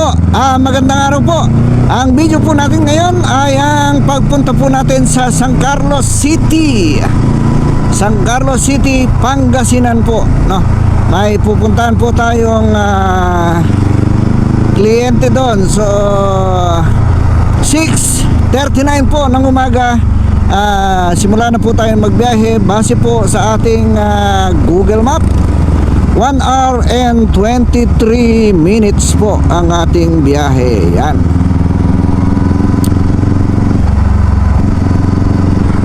po, magandang araw po. Ang video po natin ngayon ay ang pagpunta po natin sa San Carlos City. San Carlos City, Pangasinan po, no? May pupuntahan po tayong kliyente doon. So 6:39 po ng umaga. Simula na po tayong magbiyahe base po sa ating Google Map. 1 hour and 23 minutes po ang ating biyahe. Yan.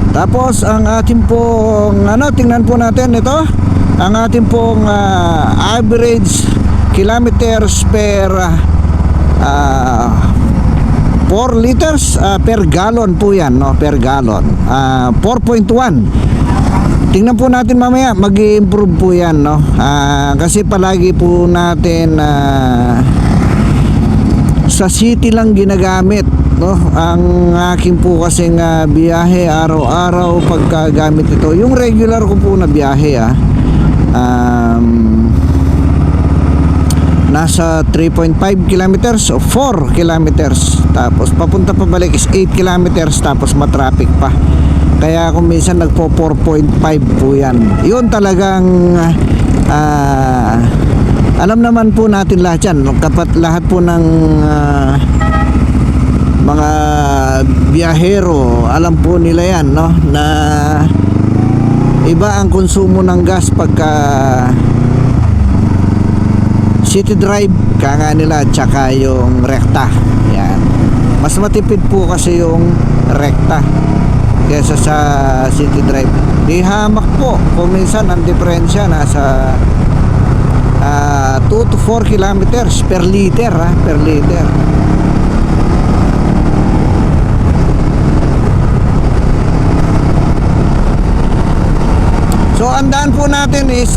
Tapos ang ating pong tingnan po natin ito. Ang ating pong average kilometers per 4 liters per gallon po yan, no? Per gallon 4.1. Tingnan po natin mamaya, mag-i-improve po yan, no? Kasi palagi po natin sa city lang ginagamit, no? Ang aking po kasing biyahe araw-araw pagkagamit ito. Yung regular ko po na biyahe nasa 3.5 kilometers o 4 kilometers. Tapos papunta pabalik is 8 kilometers, tapos matraffic pa. Kaya kung minsan nagpo 4.5 po yan. Yun talagang alam naman po natin lahat yan. Kapat lahat po ng mga biyahero, alam po nila yan, no? Na iba ang konsumo ng gas pagka city drive, kaya nila, tsaka yung rekta. Yan. Mas matipid po kasi yung rekta kesa sa city drive. Di hamak po. Kung minsan ang diferensya nasa 2 to 4 kilometers per liter, per liter. So ang daan po natin is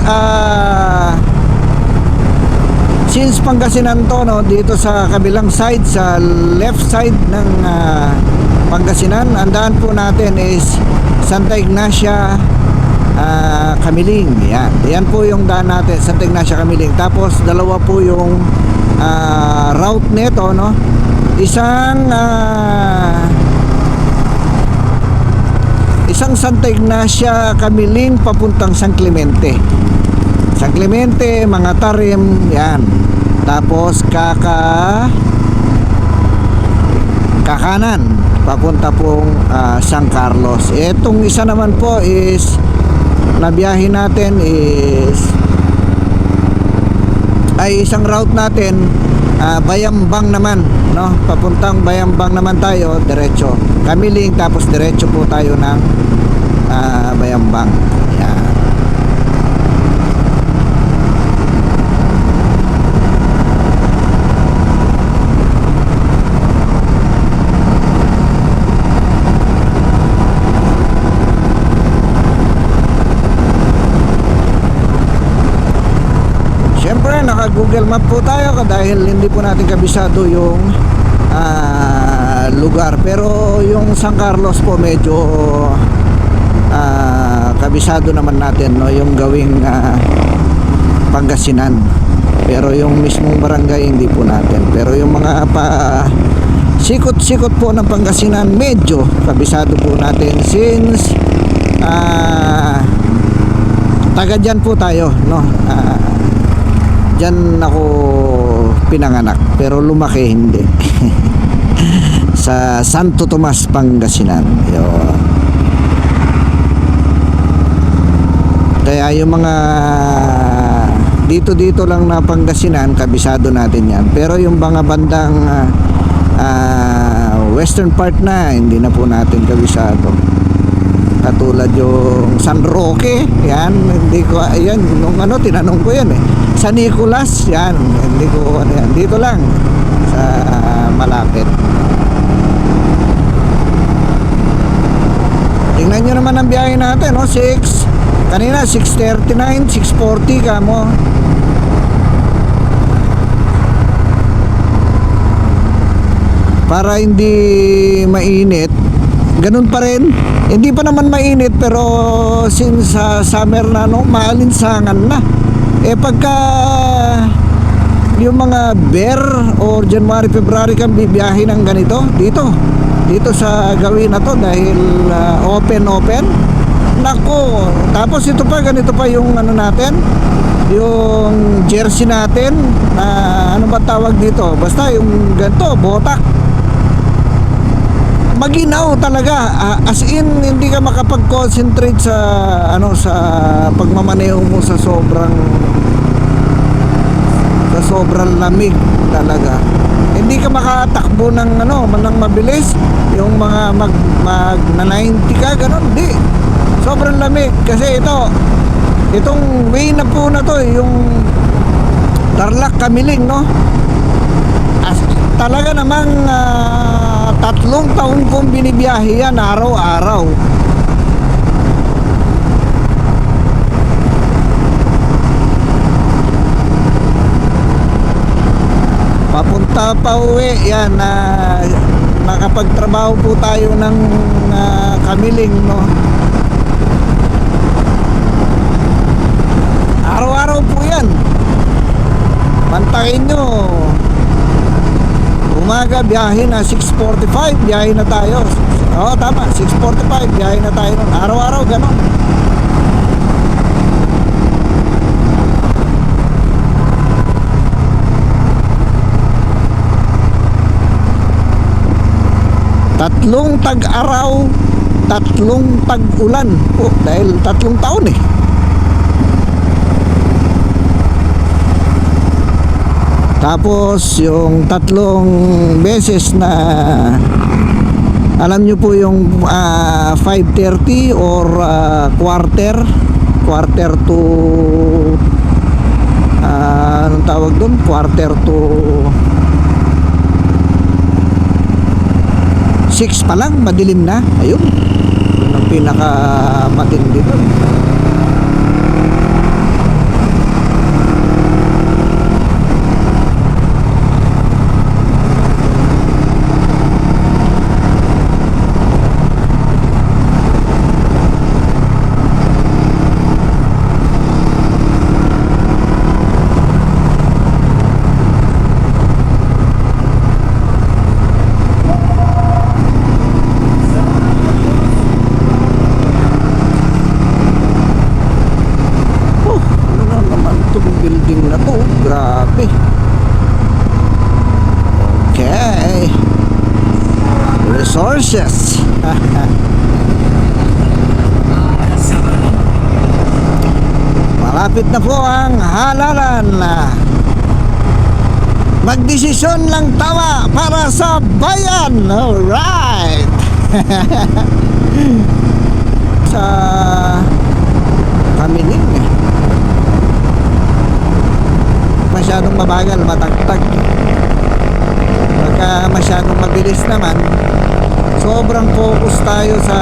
since Pangasinan to, no, dito sa kabilang side, sa left side ng Pangasinan, ang daan po natin is Santa Ignacia, Camiling. Yan. Yan po yung daan natin, Santa Ignacia, Camiling. Tapos dalawa po yung route nito, no? Isang Santa Ignacia, Camiling papuntang San Clemente. San Clemente, mga Tarim, yan. Tapos kakanan papunta pong San Carlos. Etong isa naman po is nabiyahe natin is ay isang route natin, Bayambang naman, no? Papuntang Bayambang naman tayo, diretso Camiling, tapos diretso po tayo ng Bayambang. Yan. Siyempre naka Google Map po tayo dahil hindi po natin kabisado yung lugar. Pero yung San Carlos po medyo kabisado naman natin, no? Yung gawing Pangasinan. Pero yung mismong barangay hindi po natin. Pero yung mga sikot-sikot po ng Pangasinan medyo kabisado po natin since taga dyan po tayo, no? Diyan ako pinanganak pero lumaki hindi. Sa Santo Tomas, Pangasinan. Yun. Kaya yung mga dito lang na Pangasinan, kabisado natin yan. Pero yung mga bandang western part na, hindi na po natin kabisado. Katulad yung San Roque, yan, hindi ko, yan, nung tinanong ko yan San Nicolas, yan, hindi ko, yan, dito lang sa malapit. Tingnan nyo naman ang biyahe natin, no? Kanina 6:39, 6:40 kamo. Para hindi mainit, ganun pa rin. Hindi pa naman mainit pero since summer na, no, maalinsangan na. Pagka yung mga bear or January, February kang bibiyahe ng ganito dito sa gawin na to dahil open. Nako, tapos ito pa, ganito pa yung ano natin, yung jersey natin na ano ba tawag dito, basta yung ganito, botak, maginaw talaga, as in hindi ka makapag-concentrate sa ano, sa pagmamaneho mo sa sobrang lamig talaga. Hindi ka makatakbo ng ano, ng mabilis, yung mga mag na 90 ka ganun, hindi. Sobrang lamig kasi itong way na po na to, yung Tarlac Kamiling, no? Talaga namang 3 taon kong binibiyahe yan araw-araw. Papunta pa uwi yan, nakapagtrabaho po tayo ng Kamiling, no? Araw-araw po yan. Pantayin nyo, umaga biyahe na 6:45, biyahe na tayo. Oo, tama, 6:45 biyahe na tayo nun. Araw-araw ganon. Tatlong tag-araw, 3 tag-ulan. Oh, dahil 3 taon eh. Tapos yung 3 beses na alam nyo po yung 5:30 or quarter to anong tawag doon? Quarter to 6 pa lang, madilim na. Ayun, ang pinaka matindi doon. Building na to, grabe. Okay, resources. Malapit na po ang halalan. Magdesisyon lang tama para sa bayan. Alright. Sa Kamiling masyadong mabagal, matagtag. Pagka masyadong mabilis naman, sobrang focus tayo sa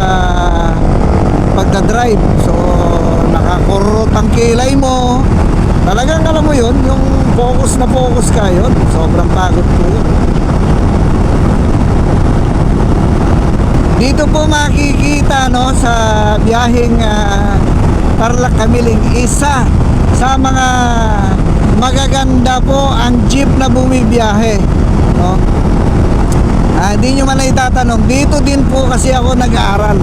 pagdadrive. So nakakurot ang kilay mo. Talagang alam mo yun, yung focus na focus ka yun. Sobrang pagod po yun. Dito po makikita, no, sa biyaheng Tarlac Kamiling, isa sa mga magaganda po ang jeep na bumibiyahe, no? Di nyo man na itatanong, dito din po kasi ako nag-aaral.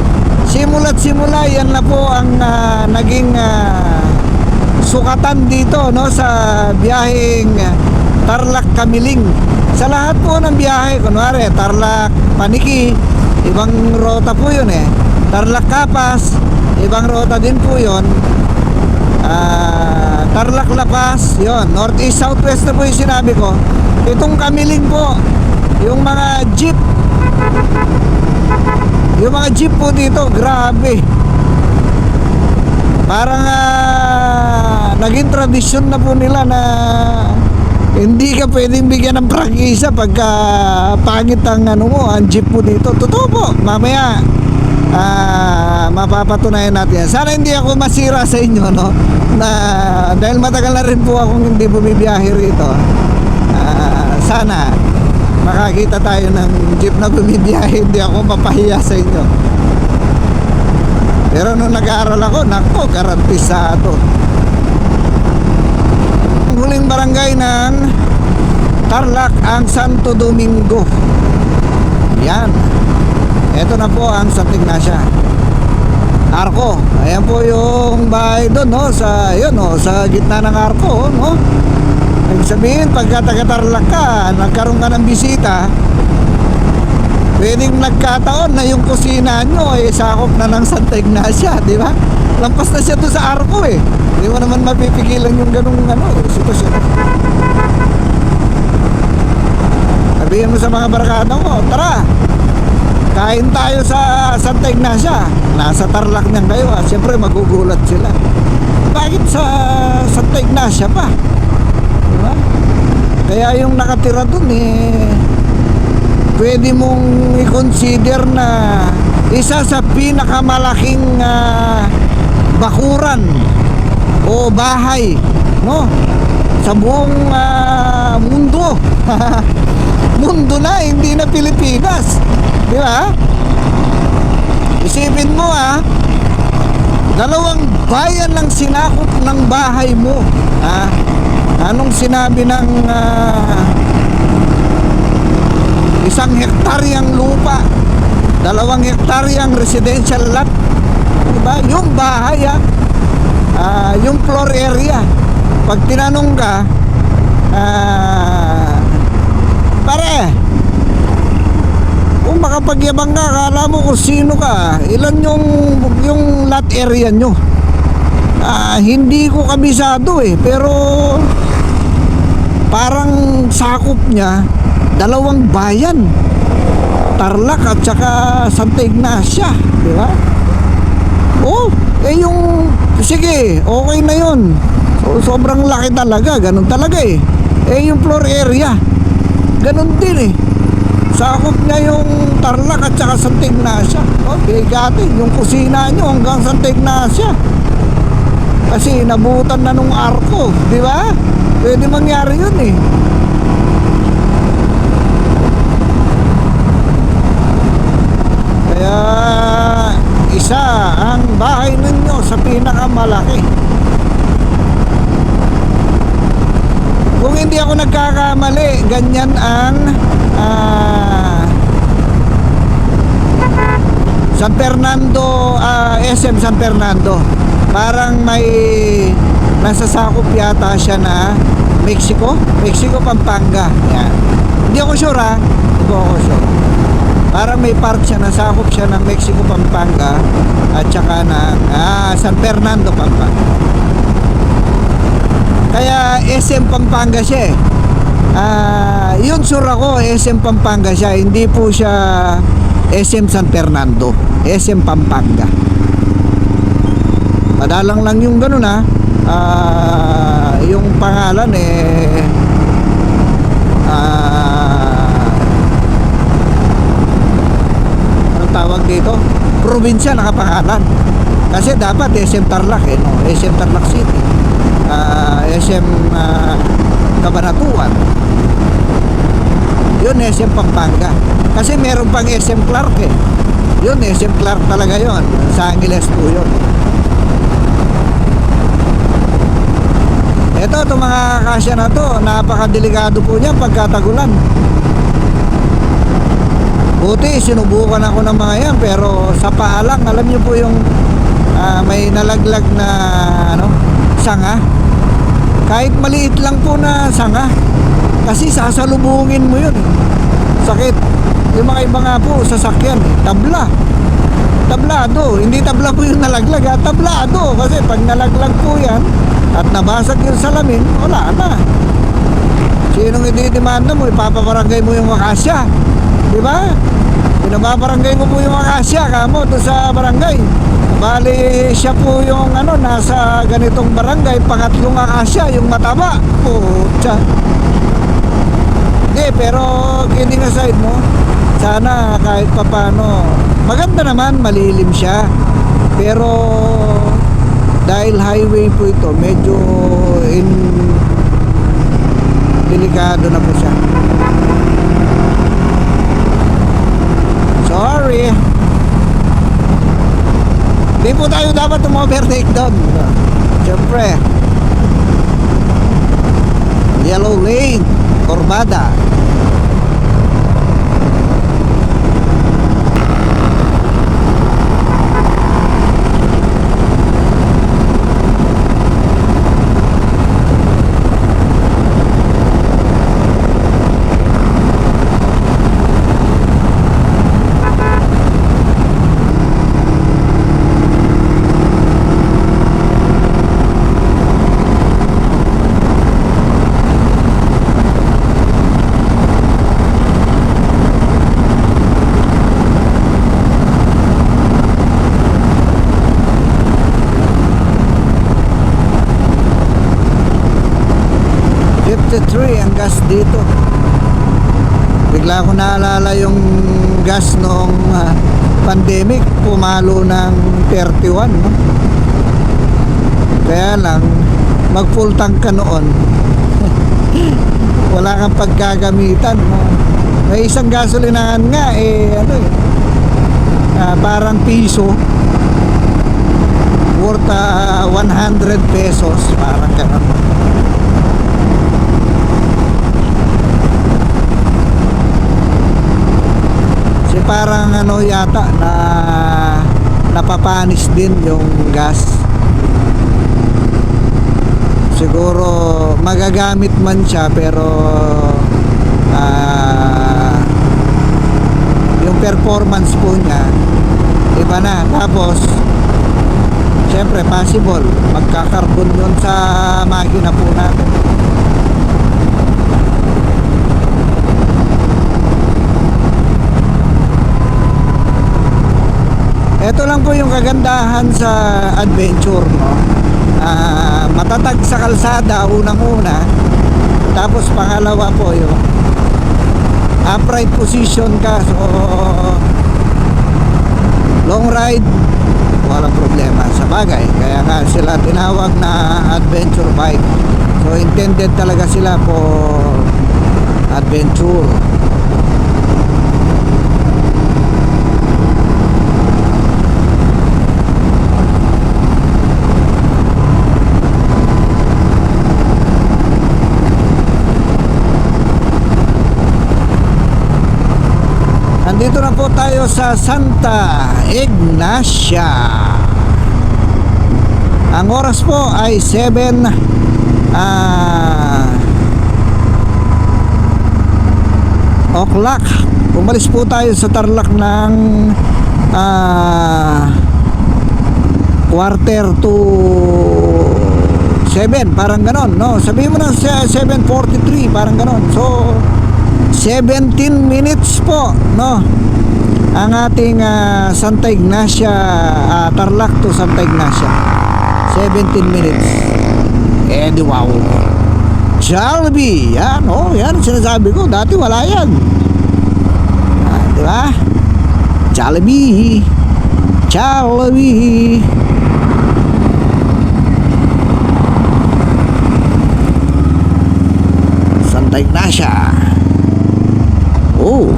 Simula't simula, yan na po ang naging sukatan dito, no, sa biyaheng Tarlac Kamiling. Sa lahat po ng biyahe, kunwari Tarlac Paniki, ibang rota po yun eh. Tarlac Capas, ibang rota din po yun. Tarlac La Paz, yun, northeast, southwest na po yung sinabi ko. Itong Kamiling po, yung mga jeep po dito, grabe. Parang naging tradisyon na po nila na hindi ka pwedeng bigyan ng prangkisa pagka pangit ang ang jeep po dito. Totoo po, mamaya mapapatunayan natin yan. Sana hindi ako masira sa inyo, no, na dahil matagal na rin po akong hindi bumibiyahe rito. Sana makakita tayo ng jeep na bumibiyahe, hindi ako mapahiya sa inyo. Pero nung nag-aaral ako, nako, garantisado. Ang huling barangay ng Tarlac ang Santo Domingo. Yan. Ito na po ang Santa Ignacia. Arco. Ayan po yung bahay doon, no? Sa, yun, no? Sa gitna ng Arco, no? Ibig sabihin, pagka taga-Tarlac ka, nagkaroon ka ng bisita, pwedeng nagkataon na yung kusina nyo ay sakop na ng Santa Ignacia, di ba? Lampas na siya doon sa Arco eh. Hindi mo naman mapipigilan yung ganung sitwasyon. Sabihin mo sa mga barkada mo, tara, kain tayo sa Santa Ignacia. Nasa Tarlac niyan kayo, siyempre magugulat sila. Bakit sa Santa Ignacia pa? Diba? Kaya yung nakatira dun pwede mong i-consider na isa sa pinakamalaking bakuran o bahay, no? Sa buong mundo. Mundo na, hindi na Pilipinas. Di ba? Isipin mo dalawang bayan lang sinakop ng bahay mo. Anong sinabi ng 1 hektaryang lupa, 2 hektaryang residential lot, diba? Yung bahay yung floor area, pag tinanong ka, pare, kung makapagyabang ka, akala mo kung sino ka, ilan yung lot area nyo. Hindi ko kabisado pero parang sakop niya 2 bayan, Tarlac at saka Santa Ignacia, di ba? Yung sige, okay na yun. Sobrang laki talaga, ganun talaga yung floor area, ganun din sakop niya yung Tarlac at saka Santa Ignacia. Bigatin yung kusina nyo hanggang Santa Ignacia, kasi nabutan na nung Arco, di ba? Pwede mangyari yun Kaya isa ang bahay ninyo sa pinakamalaki. Kung hindi ako nagkakamali, ganyan ang San Fernando, SM San Fernando. Parang may nasasakop yata siya na Mexico, Pampanga. Yan. Hindi ako sure Hindi ako sure. Parang may part siya, nasakop siya ng Mexico, Pampanga at saka ng San Fernando, Pampanga. Kaya SM Pampanga siya yun sure ako, SM Pampanga siya. Hindi po siya SM San Fernando, SM Pampanga. Madalang lang yung ganun yung pangalan anong tawag dito? Probinsya nakapangalan. Kasi dapat SM Tarlac SM Tarlac City, SM Cabanatuan. Yun SM Pampanga. Kasi meron pang SM Clark Yun SM Clark talaga yun. Sa Angeles po yun. Itong mga kasya na to, napakadelikado po niya pagkatagulan. Buti sinubukan ako ng mga yan, pero sa paalang, alam niyo po yung may nalaglag na sanga. Kahit maliit lang po na sanga, kasi sasalubungin mo yun sakit. Yung mga iba nga po sasakyan tablado, hindi tabla po yung nalaglag tablado, kasi pag nalaglag po yan at nabasag yung salamin, wala na. Sinong ididemanda mo? Ipapabarangay mo yung akasya, di ba? Pinababarangay mo po yung akasya kamo doon sa barangay. Bali siya po yung nasa ganitong barangay, pangatlong akasya, yung mataba. Putya. Pero kidding aside mo, sana kahit papano, maganda naman, malilim siya. Pero dahil highway po ito, medyo delikado na po siya. Sorry. Di po tayo dapat umovertake doon. Siyempre, yellow lane, Corbada. Ang gas dito. Bigla ko naalala yung gas noong pandemic, pumalo ng 31, no? Kaya lang mag full tank ka noon wala kang pagkagamitan, no? May isang gasolinahan nga parang piso worth 100 pesos, parang gano'n. Parang yata na napapanis din yung gas. Siguro magagamit man siya, pero yung performance po niya iba na. Tapos syempre possible magkakarbon yun sa makina po natin. Ito lang po yung kagandahan sa adventure, no? Matatag sa kalsada unang-una, tapos pangalawa po yung upright position ka, so long ride walang problema sa bagay. Kaya nga sila tinawag na adventure bike, so intended talaga sila for adventure. Dito na po tayo sa Santa Ignacia. Ang oras po ay 7 o'clock. Umalis po tayo sa Tarlac ng quarter to 7, parang ganon, no? Sabihin mo na 7:43, parang ganon. So 17 minutes po, no, ang ating Santa Ignacia, Tarlac to Santa Ignacia. 17 minutes. Di wow, Jollibee, yan, yan sinasabi ko, dati wala yan, di ba? Jollibee, Jollibee. Santa Ignacia. Oh.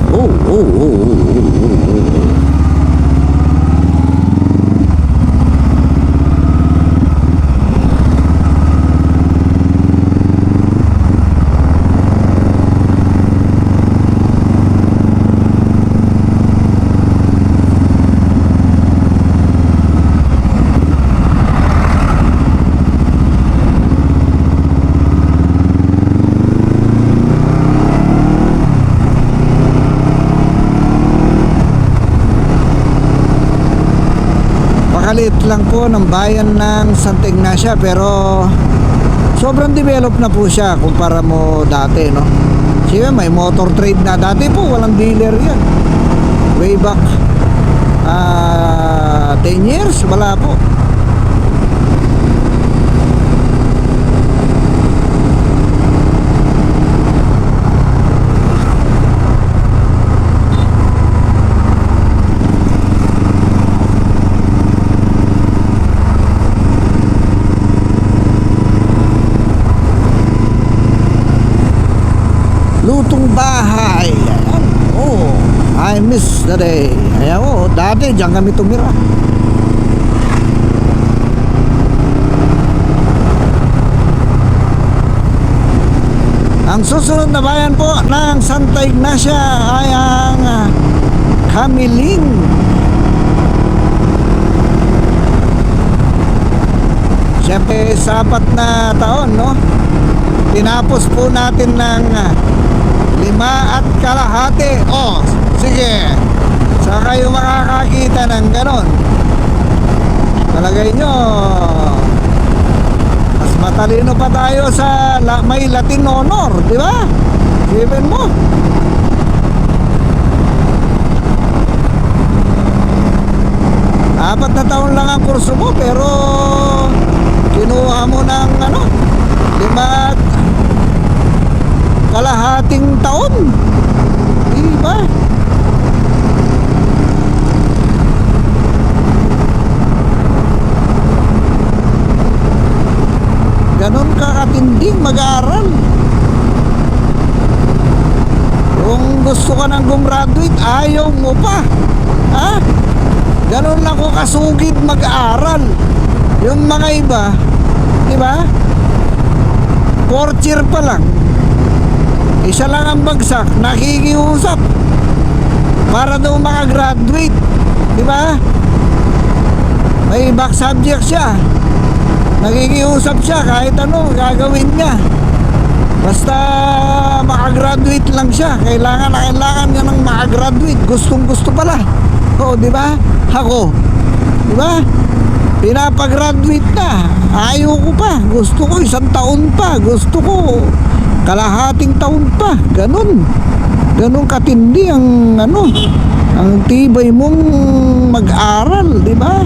Maliit lang po ng bayan ng Santa Ignacia, pero sobrang develop na po siya kumpara mo dati, no? Sige, may motor trade na. Dati po walang dealer yan. Way back 10 years wala po. Lutong bahay. Ayan. Oh, I miss the day. Ayan, dati diyan kami tumira. Ang susunod na bayan po ng Santa Ignacia ay ang Camiling. Siyempre, sa 4 na taon, no? Tinapos po natin ng 5.5. Oh, sige. Saan kayo makakakita ng ganon? Palagay nyo, mas matalino pa tayo sa may Latin honor, di ba? Isipin mo. Apat na taon lang ang kurso mo, pero kinuha mo ng 5.5 taon. Di ba? Ganon ka katinding mag-aaral. Kung gusto ka nang gumraduate, ayaw mo pa. Ha? Ganon lang ko kasugid mag-aaral. Yung mga iba, di ba? 4th year pa lang, isa lang ang bagsak, nakikiusap para daw makagraduate, di ba? May back subject siya, nakikiusap siya kahit ano gagawin niya, basta makagraduate lang siya. Kailangan niya ng makagraduate. Gustong gusto pala. Oo, di ba? Ako, di ba? Pinapagraduate na, ayaw ko pa. Gusto ko 1 taon pa. Gusto ko kalahating taon pa. Ganon katindi ang ang tibay mong mag-aral, di ba?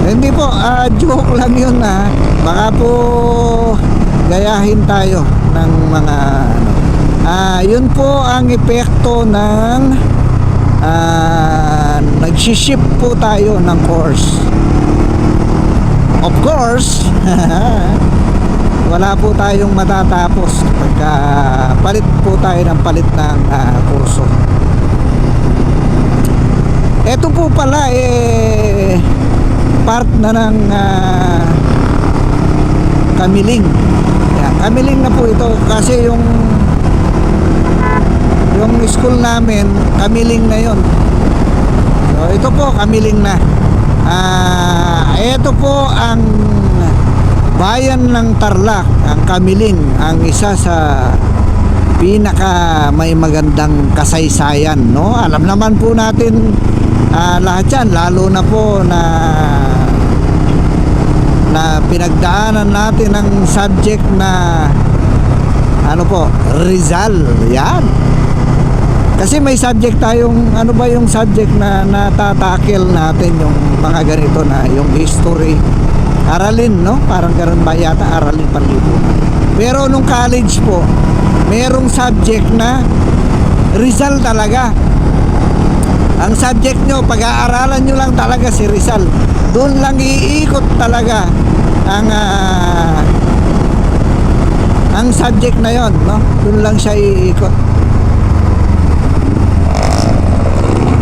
Hindi po, joke lang yun na baka po gayahin tayo ng mga yun po ang epekto ng nagsiship po tayo ng course. Of course, wala po tayong matatapos pagka palit po tayo ng palit ng kurso. Ito po pala part na ng Camiling. Yeah, Camiling na po ito kasi yung school namin Camiling na yon. So ito po Camiling na. Ito po ang bayan ng Tarlac, ang Camiling, ang isa sa pinaka may magandang kasaysayan, no? Alam naman po natin lahat yan, lalo na po na pinagdaanan natin ang subject na Rizal. Yan. Kasi may subject tayong yung subject na natatakil natin, yung mga ganito na yung history. Aralin, no? Parang ganoon ba yata, aralin panlipunan. Pero nung college po, merong subject na Rizal talaga. Ang subject nyo, pag-aaralan nyo lang talaga si Rizal. Doon lang iikot talaga ang subject na yon, no? Doon lang siya iikot.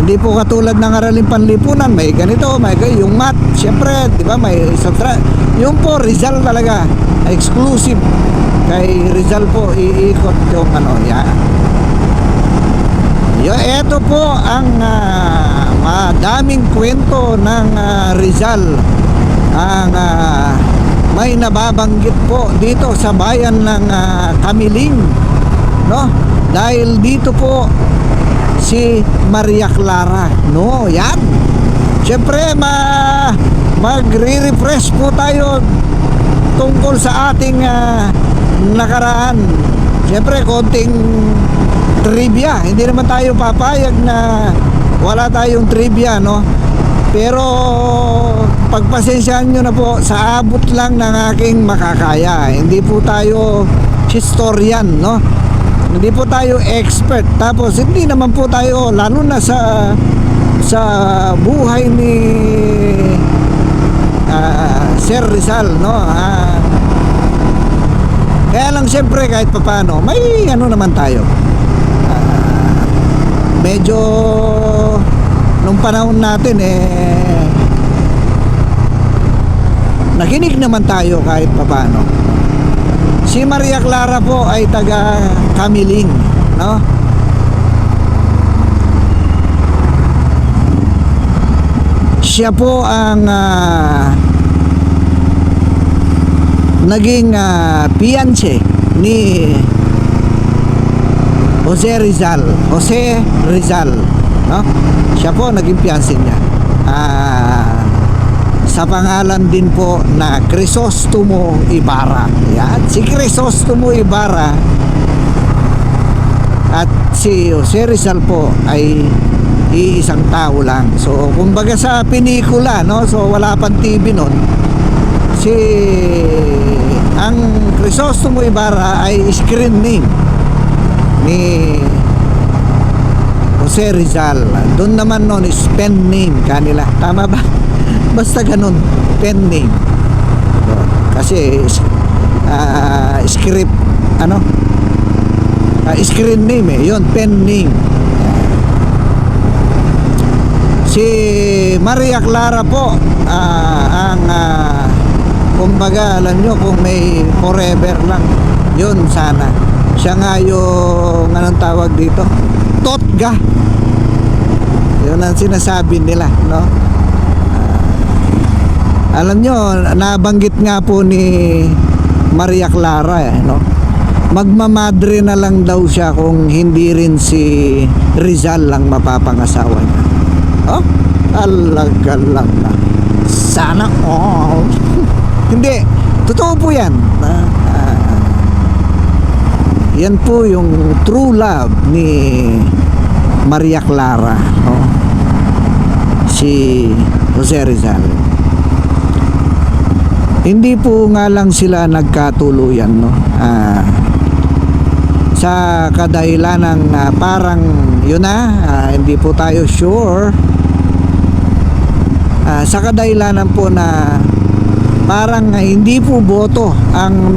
Hindi po katulad ng aralin panlipunan, may ganito, may ganito, yung math, syempre, di ba, may subtract. Yung po, Rizal talaga, exclusive. Kay Rizal po, iikot yung yan. Ito po ang madaming kwento ng Rizal. Ang may nababanggit po dito sa bayan ng Camiling, no? Dahil dito po si Maria Clara, no? Yan. Siyempre magre-refresh po tayo tungkol sa ating nakaraan. Siyempre konting trivia. Hindi naman tayo papayag na wala tayong trivia, no? Pero pagpasensyahan nyo na po, sa abot lang ng aking makakaya. Hindi po tayo historian, no? Hindi po tayo expert. Tapos hindi naman po tayo, lalo na sa sa buhay ni Sir Rizal, no? Kaya lang siyempre kahit papano may ano naman tayo, medyo nung panahon natin nakinig naman tayo kahit papano. Si Maria Clara po ay taga Kamiling, no? Siya po ang naging fiancé ni Jose Rizal, no? Siya po naging fiancé niya. Sa pangalan din po na Crisostomo Ibarra. Yan, si Crisostomo Ibarra at si Jose Rizal po ay iisang tao lang. So kumbaga sa pelikula, no? So wala pang TV noon. Ang Crisostomo Ibarra ay screen name ni Jose Rizal. Doon naman noon is pen name kanila. Tama ba? Basta ganun, pen name. Kasi script, screen name yun, pen name. Si Maria Clara po ang kumbaga, alam nyo, kung may forever lang, yun sana. Siya nga yung anong tawag dito, totga. Yun ang sinasabi nila, no? Alam nyo, nabanggit nga po ni Maria Clara, no? Magmamadre na lang daw siya kung hindi rin si Rizal lang mapapangasawa niya. Oh, talaga lang na. Sana all. Hindi, totoo po yan. Yan po yung true love ni Maria Clara, no? Si Jose Rizal. Hindi po nga lang sila nagkatuluyan, no? Sa kadahilan ng parang yun hindi po tayo sure. Sa kadahilanan po na parang hindi po boto ang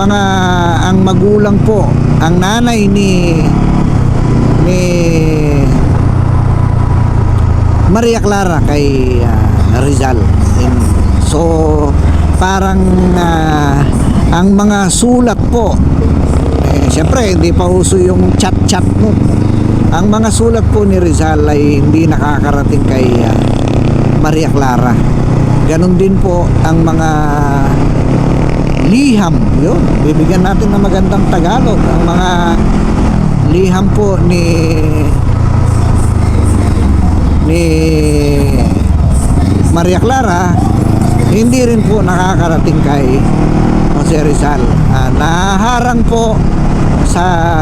magulang po, ang nanay ni Maria Clara kay Rizal. So parang ang mga sulat po, siyempre hindi pa uso yung chat no. Ang mga sulat po ni Rizal ay hindi nakakarating kay Maria Clara. Ganon din po ang mga liham, yun, bibigyan natin ng magandang Tagalog. Ang mga liham po ni Maria Clara hindi rin po nakakarating kay Jose Rizal. Naharang po sa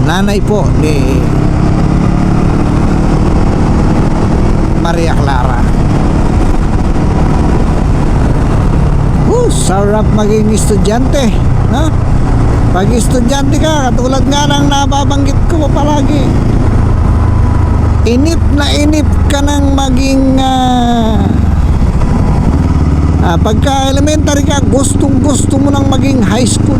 nanay po ni Maria Clara. Sarap maging estudyante, no? Pag estudyante ka, katulad nga ng nababanggit ko palagi, inip na inip ka ng maging pagka elementary ka, gustong gusto mo nang maging high school.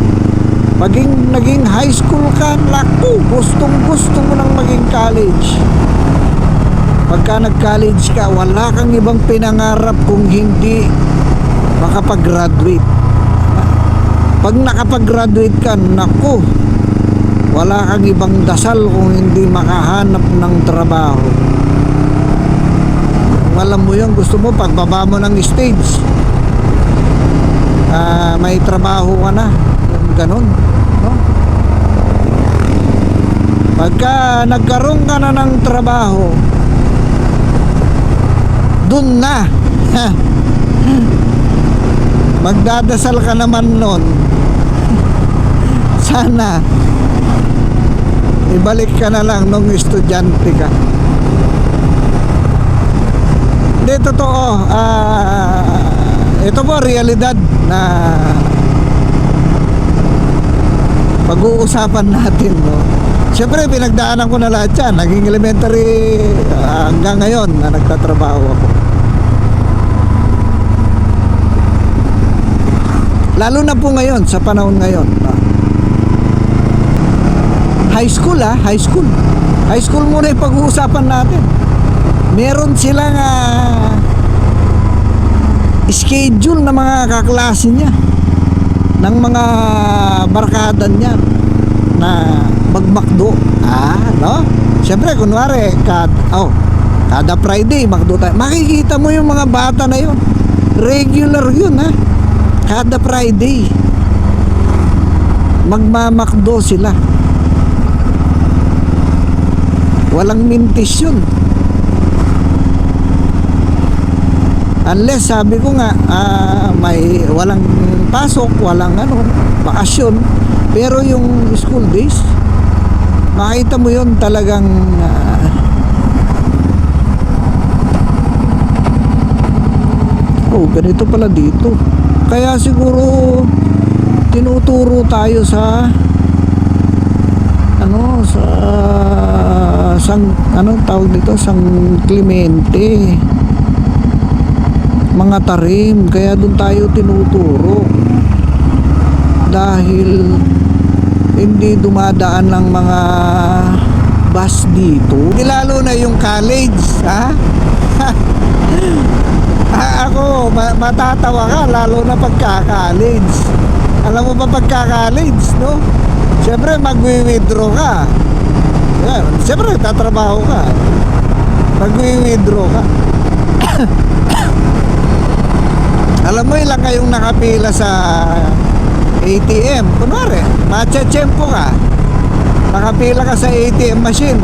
Naging high school ka, naku, gustong gusto mo nang maging college. Pagka nag-college ka, wala kang ibang pinangarap kung hindi makapag-graduate. Pag nakapag-graduate ka, naku, wala kang ibang dasal kung hindi makahanap ng trabaho. Alam mo yun, gusto mo pagbaba mo ng stage, may trabaho ka na, ganun, no? Pagka nagkaroon ka na ng trabaho, dun na magdadasal ka naman nun, sana ibalik ka na lang nung estudyante ka. Hindi, totoo. Ito po realidad na pag-uusapan natin, no? Siyempre, pinagdaanan ko na lahat yan. Naging elementary hanggang ngayon na nagtatrabaho ako. Lalo na po ngayon, sa panahon ngayon. High school high school. High school muna yung pag-uusapan natin. Meron silang schedule na mga kaklase niya, ng mga barkada niya na magmakdo. No? Siyempre, kunwari, kada Friday, makdo tayo. Makikita mo yung mga bata na yun. Regular yun, kada Friday. Magmamakdo sila. Walang mintis yun. Unless, sabi ko nga, may walang pasok, walang bakasyon. Pero yung school days, makita mo yun talagang ganito pala dito. Kaya siguro tinuturo tayo sa tawag dito, San Clemente, mga tarim. Kaya doon tayo tinuturo dahil hindi dumadaan ng mga bus dito. Lalo na yung college, ako, matatawa ka lalo na pagka-college. Alam mo ba pagka-college, no? Siyempre magwi-withdraw ka. Siyempre tatrabaho ka. Magwi-withdraw ka. Alam mo, ilang kayong nakapila sa ATM. Kunwari, matcha-tsempo ka. Nakapila ka sa ATM machine.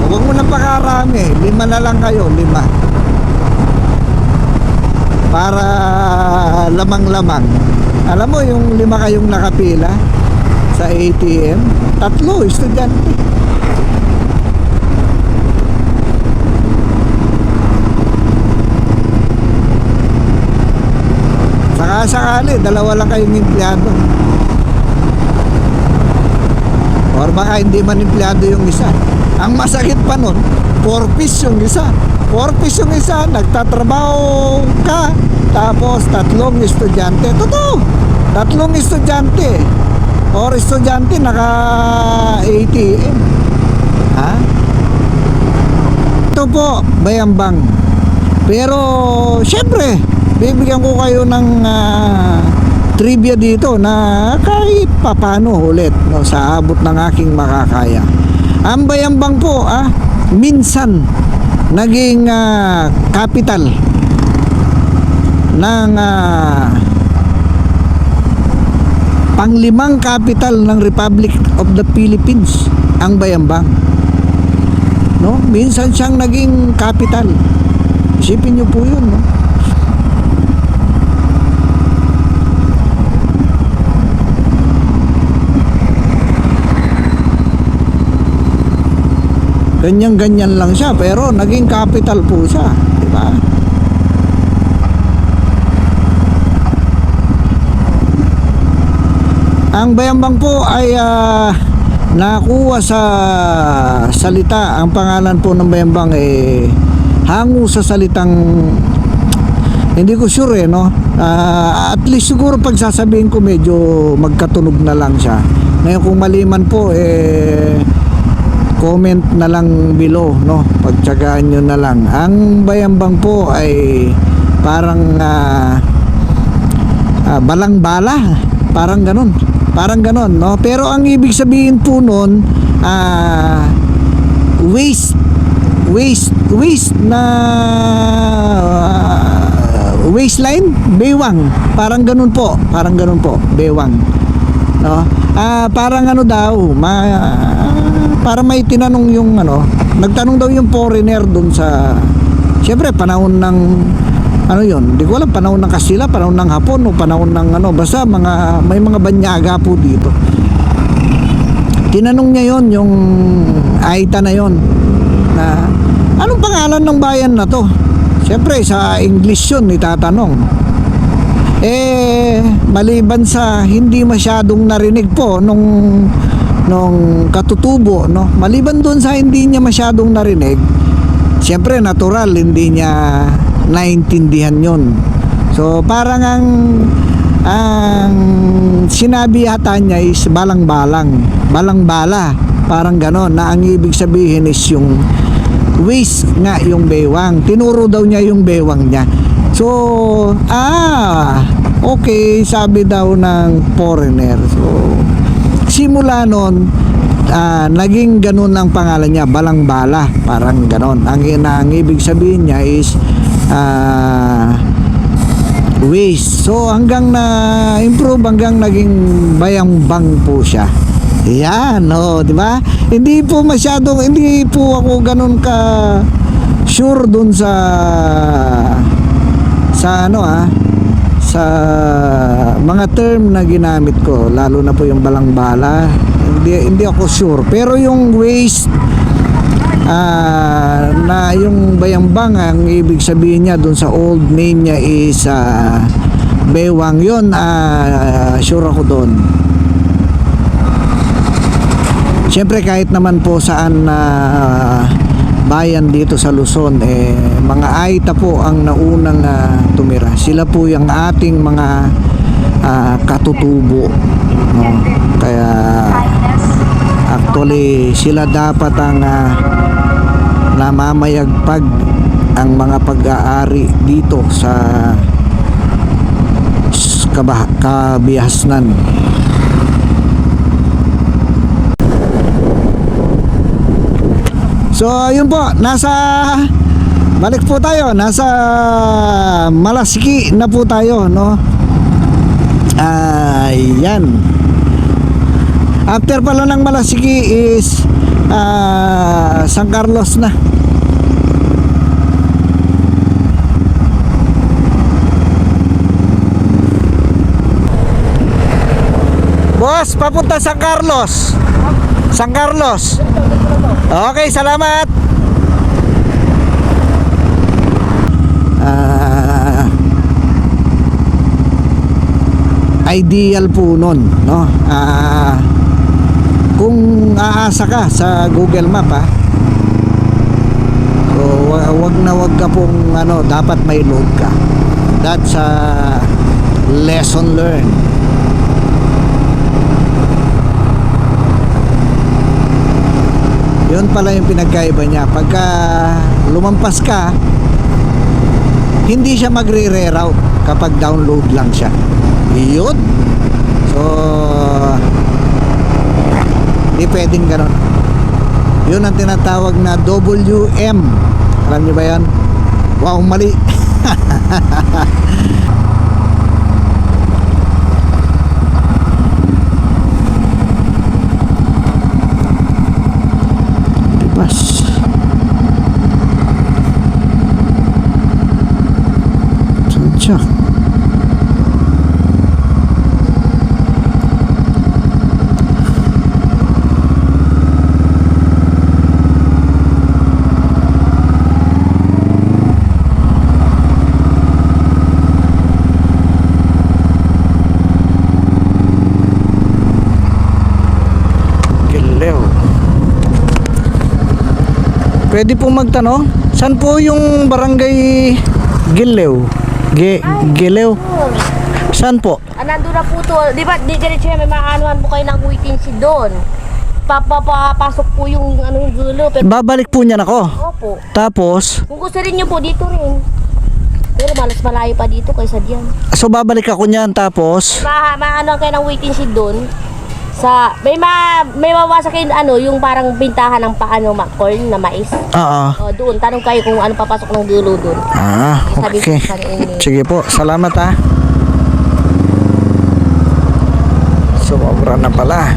Huwag mo na pakarami. 5 na lang kayo, 5. Para lamang-lamang. Alam mo, yung 5 kayong nakapila sa ATM, 3 estudyante. Sakali, 2 lang kayong empleyado. Or baka hindi man empleyado yung isa. Ang masakit pa nun, 4 piece yung isa. 4 piece yung isa, nagtatrabaho ka, tapos 3 estudyante. Totoo, 3 estudyante. Or estudyante naka ATM. Ito po, Bayambang. Pero syempre, bibigyan ko kayo ng trivia dito na kahit papano ulit, no, sa abot ng aking makakaya. Ang Bayambang po, minsan naging capital ng pang-5 capital ng Republic of the Philippines, ang Bayambang. No? Minsan siyang naging capital. Isipin niyo po yun, no? Ganyan-ganyan lang siya, pero naging capital po siya, di ba? Ang Bayambang po ay nakuha sa salita. Ang pangalan po ng Bayambang hango sa salitang, hindi ko sure no. At least siguro pag sasabihin ko medyo magkatunog na lang siya. Ngayon kung mali man po comment na lang below, no? Pagtsagaan nyo na lang. Ang Bayambang po ay parang balang-bala, parang ganun, no? Pero ang ibig sabihin po nun, waste na waistline, bewang, parang ganun po, bewang, no? Parang daw, para may tinanong yung nagtanong daw yung foreigner dun sa, syempre panahon ng yun, hindi ko alam, panahon ng Kastila, panahon ng Hapon, o panahon ng basta may mga banyaga po dito. Tinanong niya yon, yung Aita na yon, na anong pangalan ng bayan na to? Syempre sa English yun itatanong. Maliban sa hindi masyadong narinig po nung nung katutubo, no? Maliban doon sa hindi niya masyadong narinig, siyempre natural hindi niya naintindihan yon. So parang ang sinabi yata niya is balang-bala, parang ganon, na ang ibig sabihin is yung waste nga yung bewang. Tinuro daw niya yung bewang niya. So okay, sabi daw ng foreigner. So simula nun, naging ganun ang pangalan niya, balang-bala, parang ganon. Ang ibig sabihin niya is waste. So hanggang na improve, hanggang naging bayang-bang po siya. Yan, di ba? Hindi po ako ganun ka sure dun sa sa mga term na ginamit ko, lalo na po yung balang-bala. Hindi ako sure, pero yung waste na yung bayang-bang, ang ibig sabihin niya dun sa old name niya is bewang, yun. Sure ako dun. Siyempre kahit naman po saan bayan dito sa Luzon, mga Aita po ang naunang tumira. Sila po yung ating mga katutubo, no? Kaya actually sila dapat ang namamayagpag ang mga pag-aari dito sa Kabihasnan. So yun po, balik po tayo, nasa Malasiki na po tayo, no? Yan. After pala ng Malasiki is San Carlos na. Boss, papunta San Carlos. San Carlos. Okay, salamat. Ideal po nun, no? Kung aasa ka sa Google Map, so wag ka pong dapat may load ka. That's a lesson learned. Yun pala yung pinagkaiba niya. Pagka lumampas ka, hindi siya magre-reroute kapag download lang siya. Yun. So hindi pwedeng ganon. Yun ang tinatawag na WM. Alam niyo ba yan? Wow, mali. Siya. Giliw. Pwede pong magtanong, saan po yung barangay Giliw? Giliw. Saan po? Nandun na po to. Di ba, diretso may maanuhan po kayo ng waiting si doon. Papapasok po yung yung gulo. Pero Babalik po niyan ako. opo. Tapos, Kung gusto rin nyo po, dito rin. Pero malas malayo pa dito kaysa diyan. so babalik ako niyan, tapos Maanuhan kayo ng waiting si doon. May mawasak kayo yung parang bintahan ng corn na mais. O, doon, tanong kayo kung ano papasok ng gulo doon. Sabi okay. ko sa inyo. Sige po, salamat Sumobra na pala.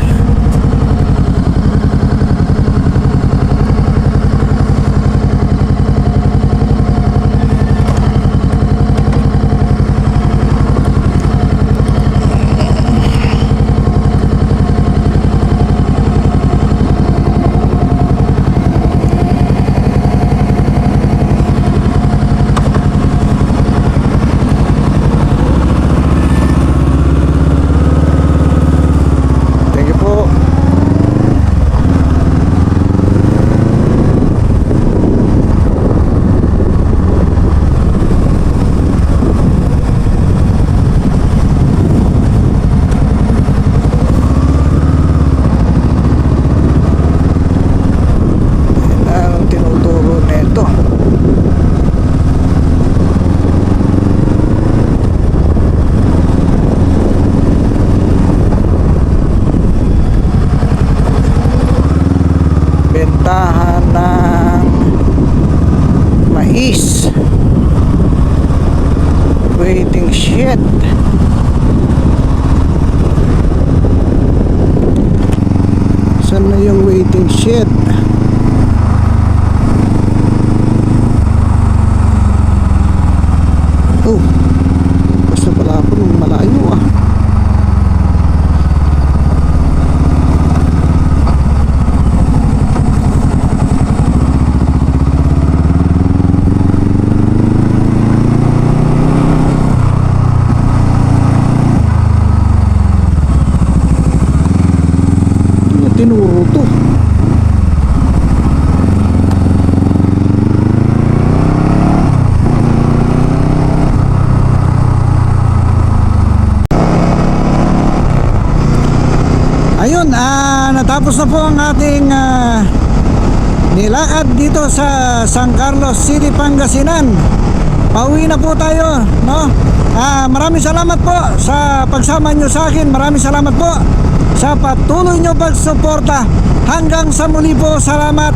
shed. Saan na yung waiting shed? Oh, basta pala ako nung malayo ah. Tinuro to. Ayun, natapos na po ang ating nilakad dito sa San Carlos City, Pangasinan. Pauwi na po tayo, no? Maraming salamat po sa pagsama nyo sa akin. Maraming salamat po sa patuloy nyo pagsuporta. Hanggang sa muli po, salamat.